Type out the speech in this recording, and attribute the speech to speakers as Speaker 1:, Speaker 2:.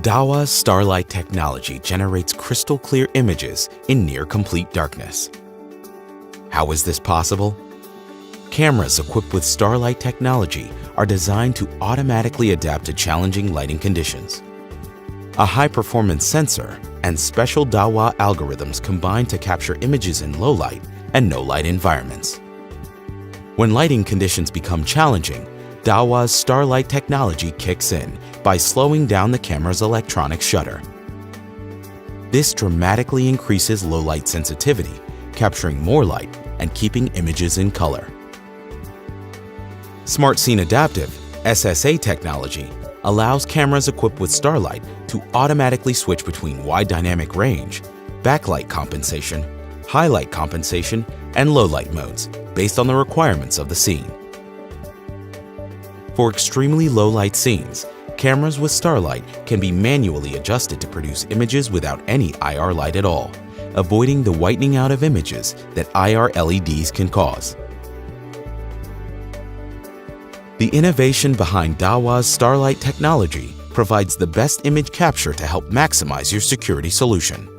Speaker 1: Dahua's Starlight technology generates crystal clear images in near complete darkness. How is this possible? Cameras equipped with Starlight technology are designed to automatically adapt to challenging lighting conditions. A high-performance sensor and special Dahua algorithms combine to capture images in low light and no light environments. When lighting conditions become challenging, Dahua's Starlight technology kicks in by slowing down the camera's electronic shutter. This dramatically increases low light sensitivity, capturing more light and keeping images in color. Smart Scene Adaptive (SSA) technology allows cameras equipped with Starlight to automatically switch between wide dynamic range, backlight compensation, highlight compensation, and low light modes based on the requirements of the scene. For extremely low light scenes, cameras with Starlight can be manually adjusted to produce images without any IR light at all, avoiding the whitening out of images that IR LEDs can cause. The innovation behind Dahua's Starlight technology provides the best image capture to help maximize your security solution.